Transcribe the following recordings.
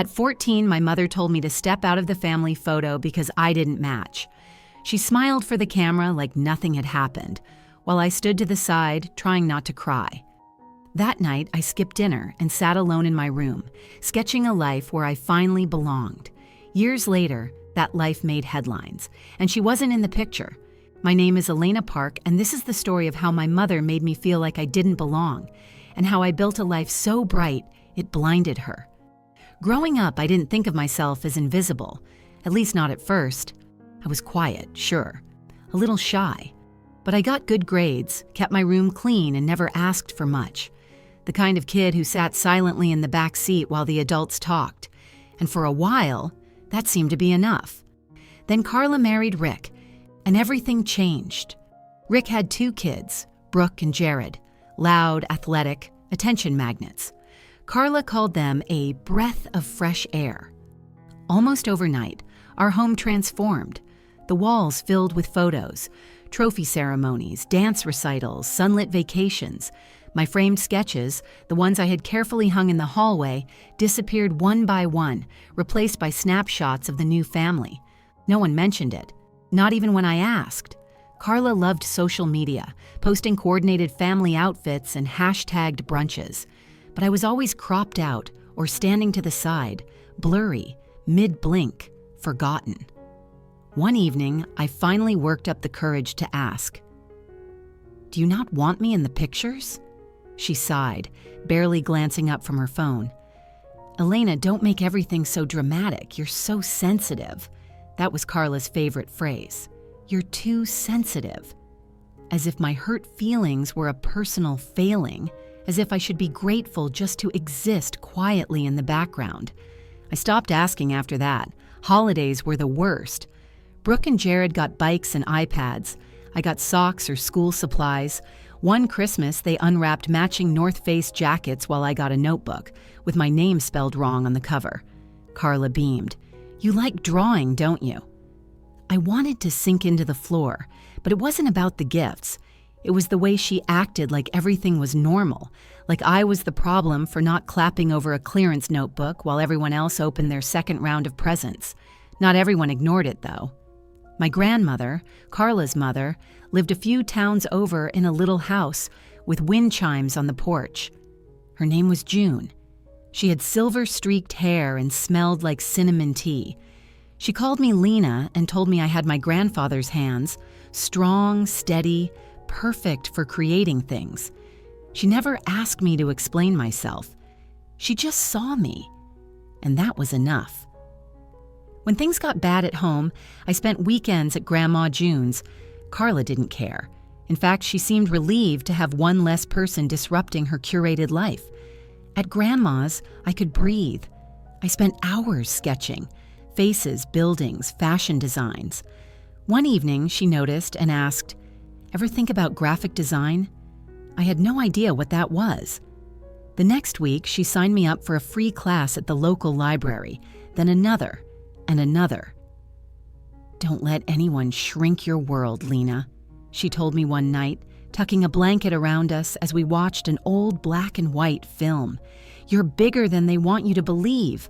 At 14, my mother told me to step out of the family photo because I didn't match. She smiled for the camera like nothing had happened, while I stood to the side, trying not to cry. That night, I skipped dinner and sat alone in my room, sketching a life where I finally belonged. Years later, that life made headlines, and she wasn't in the picture. My name is Elena Park, and this is the story of how my mother made me feel like I didn't belong, and how I built a life so bright it blinded her. Growing up, I didn't think of myself as invisible, at least not at first. I was quiet, sure, a little shy, but I got good grades, kept my room clean, and never asked for much. The kind of kid who sat silently in the back seat while the adults talked. And for a while, that seemed to be enough. Then Carla married Rick, and everything changed. Rick had 2 kids, Brooke and Jared, loud, athletic, attention magnets. Carla called them a breath of fresh air. Almost overnight, our home transformed. The walls filled with photos, trophy ceremonies, dance recitals, sunlit vacations. My framed sketches, the ones I had carefully hung in the hallway, disappeared one by one, replaced by snapshots of the new family. No one mentioned it, not even when I asked. Carla loved social media, posting coordinated family outfits and hashtagged brunches. But I was always cropped out or standing to the side, blurry, mid-blink, forgotten. One evening, I finally worked up the courage to ask, "Do you not want me in the pictures?" She sighed, barely glancing up from her phone. "Elena, don't make everything so dramatic. You're so sensitive." That was Carla's favorite phrase. "You're too sensitive." As if my hurt feelings were a personal failing, as if I should be grateful just to exist quietly in the background. I stopped asking after that. Holidays were the worst. Brooke and Jared got bikes and iPads. I got socks or school supplies. One Christmas, they unwrapped matching North Face jackets while I got a notebook, with my name spelled wrong on the cover. Carla beamed. "You like drawing, don't you?" I wanted to sink into the floor, but it wasn't about the gifts. It was the way she acted like everything was normal, like I was the problem for not clapping over a clearance notebook while everyone else opened their second round of presents. Not everyone ignored it, though. My grandmother, Carla's mother, lived a few towns over in a little house with wind chimes on the porch. Her name was June. She had silver-streaked hair and smelled like cinnamon tea. She called me Lena and told me I had my grandfather's hands, strong, steady, perfect for creating things. She never asked me to explain myself. She just saw me, and that was enough. When things got bad at home, I spent weekends at Grandma June's. Carla didn't care. In fact, she seemed relieved to have one less person disrupting her curated life. At Grandma's, I could breathe. I spent hours sketching, faces, buildings, fashion designs. One evening, she noticed and asked, "Ever think about graphic design?" I had no idea what that was. The next week, she signed me up for a free class at the local library, then another, and another. "Don't let anyone shrink your world, Lena," she told me one night, tucking a blanket around us as we watched an old black and white film. "You're bigger than they want you to believe."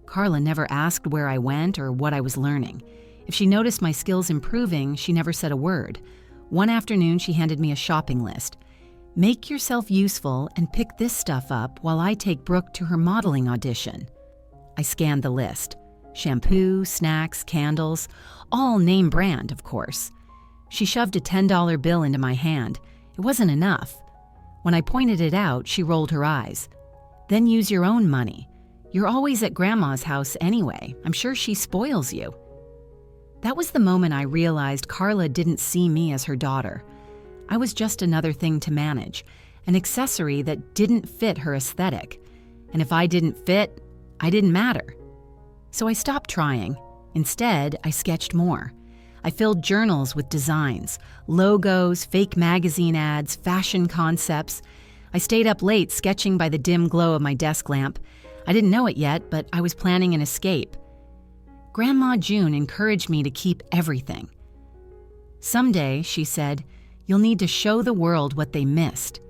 Carla never asked where I went or what I was learning. If she noticed my skills improving, she never said a word. One afternoon, she handed me a shopping list. "Make yourself useful and pick this stuff up while I take Brooke to her modeling audition." I scanned the list. Shampoo, snacks, candles, all name brand, of course. She shoved a $10 bill into my hand. It wasn't enough. When I pointed it out, she rolled her eyes. "Then use your own money. You're always at Grandma's house anyway. I'm sure she spoils you." That was the moment I realized Carla didn't see me as her daughter. I was just another thing to manage, an accessory that didn't fit her aesthetic. And if I didn't fit, I didn't matter. So I stopped trying. Instead, I sketched more. I filled journals with designs, logos, fake magazine ads, fashion concepts. I stayed up late sketching by the dim glow of my desk lamp. I didn't know it yet, but I was planning an escape. Grandma June encouraged me to keep everything. "Someday," she said, "you'll need to show the world what they missed."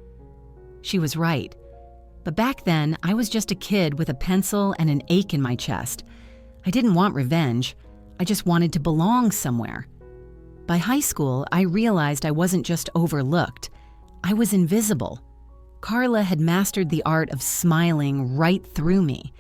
She was right. But back then, I was just a kid with a pencil and an ache in my chest. I didn't want revenge. I just wanted to belong somewhere. By high school, I realized I wasn't just overlooked. I was invisible. Carla had mastered the art of smiling right through me.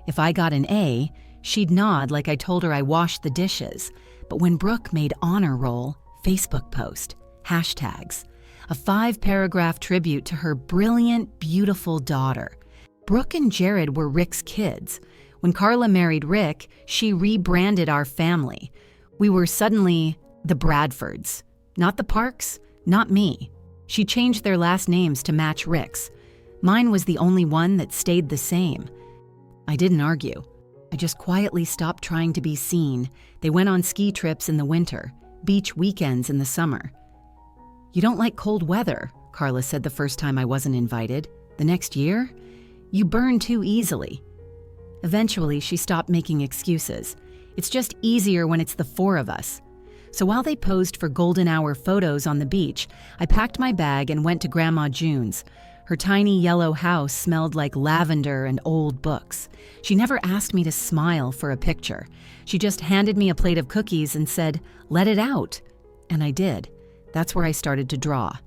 If I got an A, she'd nod like I told her I washed the dishes. But when Brooke made honor roll, Facebook post, hashtags, a 5-paragraph tribute to her brilliant, beautiful daughter. Brooke and Jared were Rick's kids. When Carla married Rick, she rebranded our family. We were suddenly the Bradfords. Not the Parks, not me. She changed their last names to match Rick's. Mine was the only one that stayed the same. I didn't argue. I just quietly stopped trying to be seen. They went on ski trips in the winter, beach weekends in the summer. "You don't like cold weather," Carla said the first time I wasn't invited. "The next year? You burn too easily." Eventually, she stopped making excuses. It's just easier when it's the 4 of us. So while they posed for golden hour photos on the beach, I packed my bag and went to Grandma June's. Her tiny yellow house smelled like lavender and old books. She never asked me to smile for a picture. She just handed me a plate of cookies and said, "Let it out." And I did. That's where I started to draw.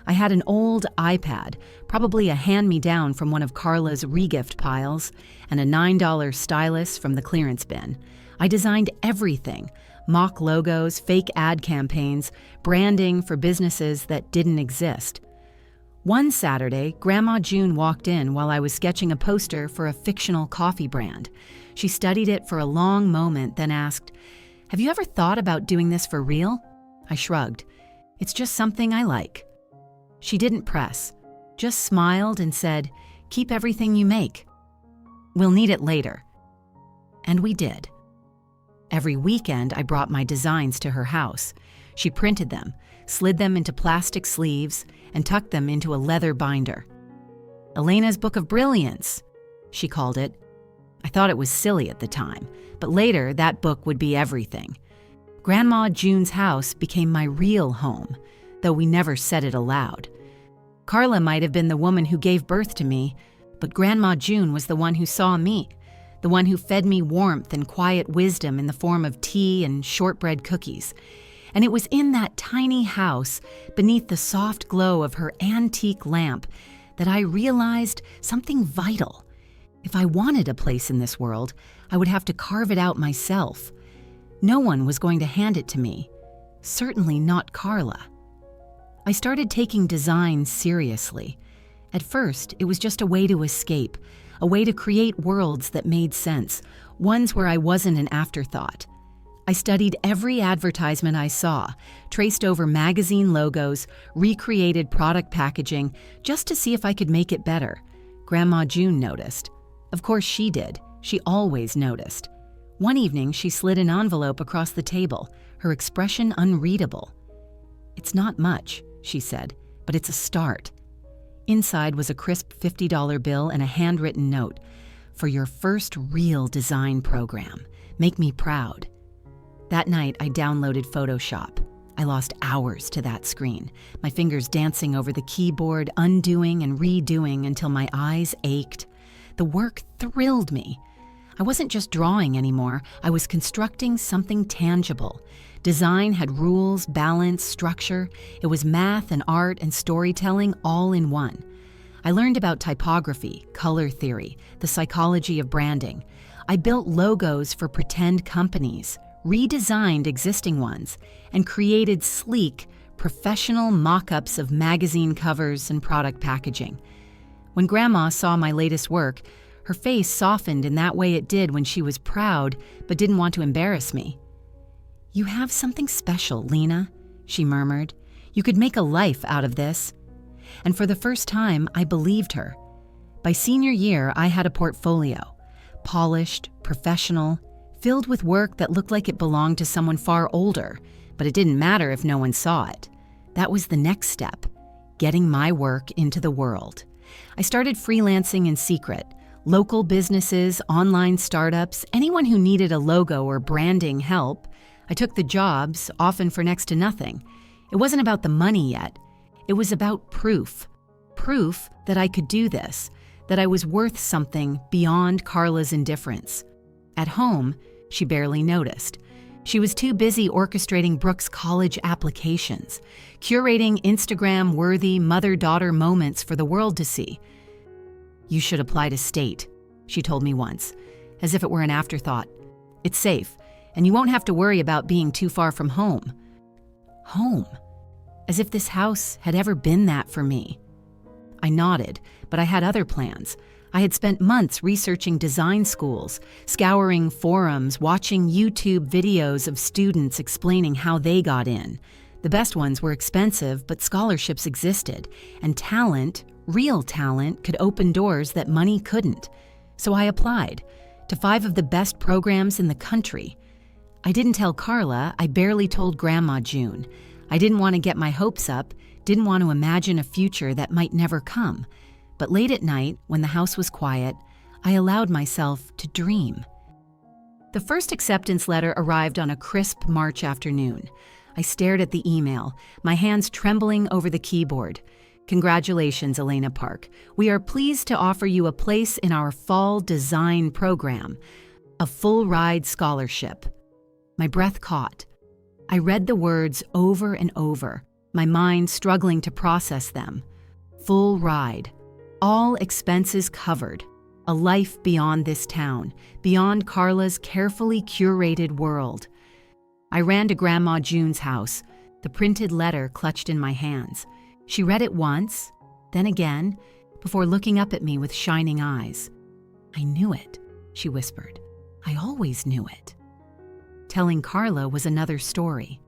I had an old iPad, probably a hand-me-down from one of Carla's regift piles, and a $9 stylus from the clearance bin. I designed everything: mock logos, fake ad campaigns, branding for businesses that didn't exist. One Saturday, Grandma June walked in while I was sketching a poster for a fictional coffee brand. She studied it for a long moment, then asked, "Have you ever thought about doing this for real?" I shrugged. "It's just something I like." She didn't press, just smiled and said, "Keep everything you make. We'll need it later." And we did. Every weekend, I brought my designs to her house. She printed them, slid them into plastic sleeves, and tucked them into a leather binder. "Elena's Book of Brilliance," she called it. I thought it was silly at the time, but later that book would be everything. Grandma June's house became my real home, though we never said it aloud. Carla might have been the woman who gave birth to me, but Grandma June was the one who saw me, the one who fed me warmth and quiet wisdom in the form of tea and shortbread cookies. And it was in that tiny house, beneath the soft glow of her antique lamp, that I realized something vital. If I wanted a place in this world, I would have to carve it out myself. No one was going to hand it to me. Certainly not Carla. I started taking design seriously. At first, it was just a way to escape, a way to create worlds that made sense, ones where I wasn't an afterthought. I studied every advertisement I saw, traced over magazine logos, recreated product packaging, just to see if I could make it better. Grandma June noticed. Of course she did. She always noticed. One evening, she slid an envelope across the table, her expression unreadable. "It's not much," she said, "but it's a start." Inside was a crisp $50 bill and a handwritten note. "For your first real design program. Make me proud." That night, I downloaded Photoshop. I lost hours to that screen, my fingers dancing over the keyboard, undoing and redoing until my eyes ached. The work thrilled me. I wasn't just drawing anymore, I was constructing something tangible. Design had rules, balance, structure. It was math and art and storytelling all in one. I learned about typography, color theory, the psychology of branding. I built logos for pretend companies, redesigned existing ones, and created sleek, professional mock-ups of magazine covers and product packaging. When Grandma saw my latest work, her face softened in that way it did when she was proud but didn't want to embarrass me. "You have something special, Lena," she murmured. "You could make a life out of this." And for the first time, I believed her. By senior year, I had a portfolio, polished, professional, filled with work that looked like it belonged to someone far older, but it didn't matter if no one saw it. That was the next step, getting my work into the world. I started freelancing in secret. Local businesses, online startups, anyone who needed a logo or branding help. I took the jobs, often for next to nothing. It wasn't about the money yet. It was about proof. Proof that I could do this, that I was worth something beyond Carla's indifference. At home, she barely noticed. She was too busy orchestrating Brooke's college applications, curating Instagram-worthy mother-daughter moments for the world to see. "You should apply to state," she told me once, as if it were an afterthought. "It's safe, and you won't have to worry about being too far from home." Home. As if this house had ever been that for me. I nodded, but I had other plans. I had spent months researching design schools, scouring forums, watching YouTube videos of students explaining how they got in. The best ones were expensive, but scholarships existed, and talent, real talent, could open doors that money couldn't. So I applied to 5 of the best programs in the country. I didn't tell Carla, I barely told Grandma June. I didn't want to get my hopes up, didn't want to imagine a future that might never come. But late at night, when the house was quiet, I allowed myself to dream. The first acceptance letter arrived on a crisp March afternoon. I stared at the email, my hands trembling over the keyboard. "Congratulations, Elena Park. We are pleased to offer you a place in our fall design program, a full-ride scholarship." My breath caught. I read the words over and over, my mind struggling to process them. Full ride. All expenses covered. A life beyond this town, beyond Carla's carefully curated world. I ran to Grandma June's house, the printed letter clutched in my hands. She read it once, then again, before looking up at me with shining eyes. "I knew it," she whispered. "I always knew it." Telling Carla was another story.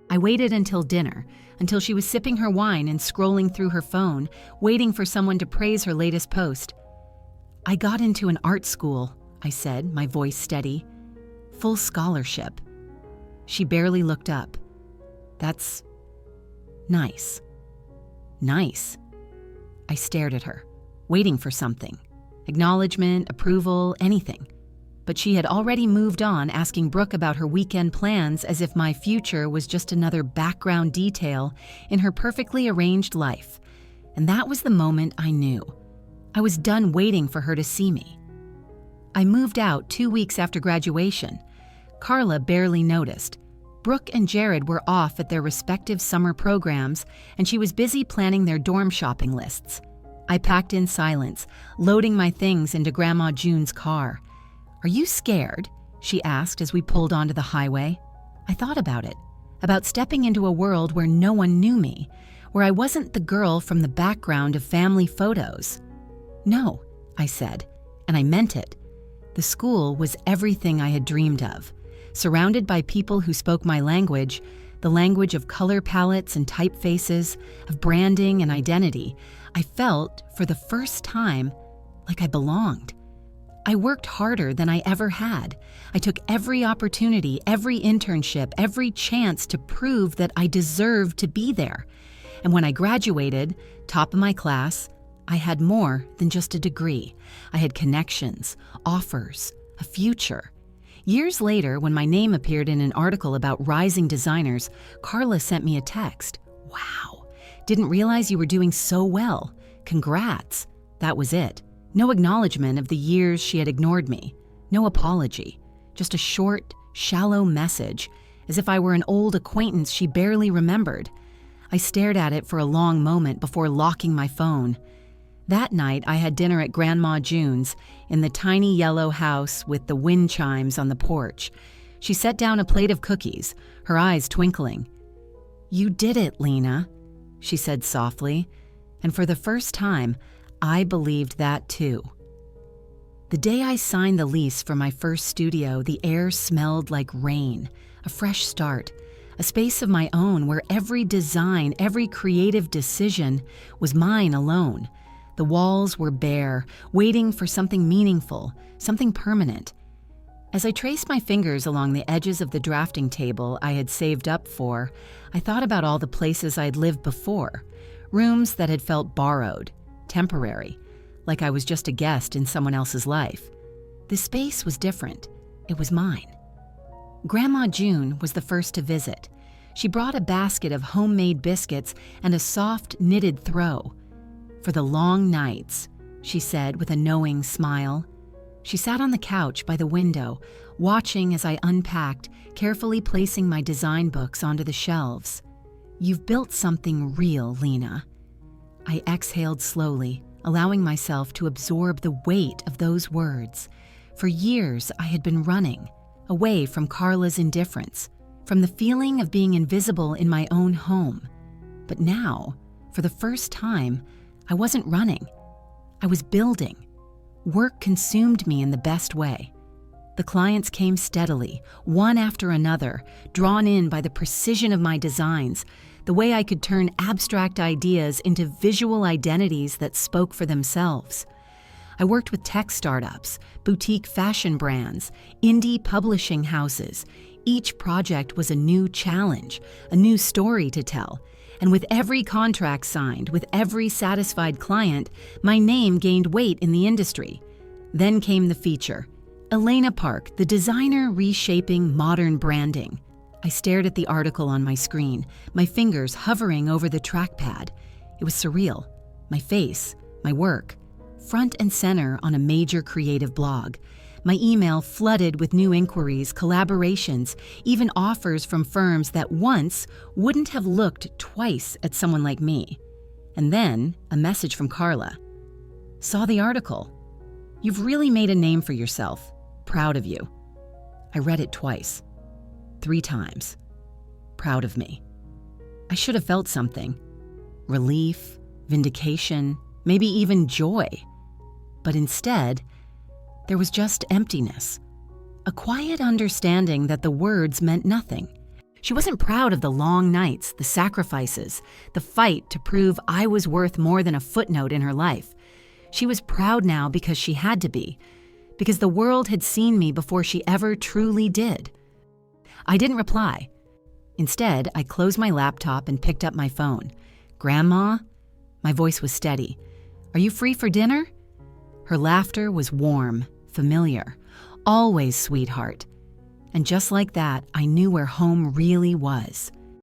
I waited until dinner, until she was sipping her wine and scrolling through her phone, waiting for someone to praise her latest post. "I got into an art school," I said, my voice steady. "Full scholarship." She barely looked up. "That's nice." Nice. I stared at her, waiting for something. Acknowledgement, approval, anything. But she had already moved on, asking Brooke about her weekend plans as if my future was just another background detail in her perfectly arranged life. And that was the moment I knew. I was done waiting for her to see me. I moved out 2 weeks after graduation. Carla barely noticed. Brooke and Jared were off at their respective summer programs, and she was busy planning their dorm shopping lists. I packed in silence, loading my things into Grandma June's car. "Are you scared?" she asked as we pulled onto the highway. I thought about stepping into a world where no one knew me, where I wasn't the girl from the background of family photos. "No," I said, and I meant it. The school was everything I had dreamed of. Surrounded by people who spoke my language, the language of color palettes and typefaces, of branding and identity, I felt, for the first time, like I belonged. I worked harder than I ever had. I took every opportunity, every internship, every chance to prove that I deserved to be there. And when I graduated, top of my class, I had more than just a degree. I had connections, offers, a future. Years later, when my name appeared in an article about rising designers, Carla sent me a text. "Wow, didn't realize you were doing so well. Congrats." That was it. No acknowledgement of the years she had ignored me. No apology. Just a short, shallow message, as if I were an old acquaintance she barely remembered. I stared at it for a long moment before locking my phone. That night, I had dinner at Grandma June's in the tiny yellow house with the wind chimes on the porch. She set down a plate of cookies, her eyes twinkling. "You did it, Lena," she said softly, and for the first time, I believed that too. The day I signed the lease for my first studio, the air smelled like rain, a fresh start, a space of my own where every design, every creative decision was mine alone. The walls were bare, waiting for something meaningful, something permanent. As I traced my fingers along the edges of the drafting table I had saved up for, I thought about all the places I'd lived before, rooms that had felt borrowed, temporary, like I was just a guest in someone else's life. The space was different. It was mine. Grandma June was the first to visit. She brought a basket of homemade biscuits and a soft knitted throw. For the long nights, she said with a knowing smile. She sat on the couch by the window, watching as I unpacked, carefully placing my design books onto the shelves. "You've built something real, Lena." I exhaled slowly, allowing myself to absorb the weight of those words. For years, I had been running, away from Carla's indifference, from the feeling of being invisible in my own home. But now, for the first time, I wasn't running. I was building. Work consumed me in the best way. The clients came steadily, one after another, drawn in by the precision of my designs, the way I could turn abstract ideas into visual identities that spoke for themselves. I worked with tech startups, boutique fashion brands, indie publishing houses. Each project was a new challenge, a new story to tell. And with every contract signed, with every satisfied client, my name gained weight in the industry. Then came the feature, Elena Park, the designer reshaping modern branding. I stared at the article on my screen, my fingers hovering over the trackpad. It was surreal. My face, my work, front and center on a major creative blog. My email flooded with new inquiries, collaborations, even offers from firms that once wouldn't have looked twice at someone like me. And then a message from Carla. "Saw the article. You've really made a name for yourself. Proud of you." I read it twice, 3 times. Proud of me. I should have felt something. Relief, vindication, maybe even joy. But instead, there was just emptiness. A quiet understanding that the words meant nothing. She wasn't proud of the long nights, the sacrifices, the fight to prove I was worth more than a footnote in her life. She was proud now because she had to be, because the world had seen me before she ever truly did. I didn't reply. Instead, I closed my laptop and picked up my phone. "Grandma?" My voice was steady. "Are you free for dinner?" Her laughter was warm, familiar. "Always, sweetheart." And just like that, I knew where home really was.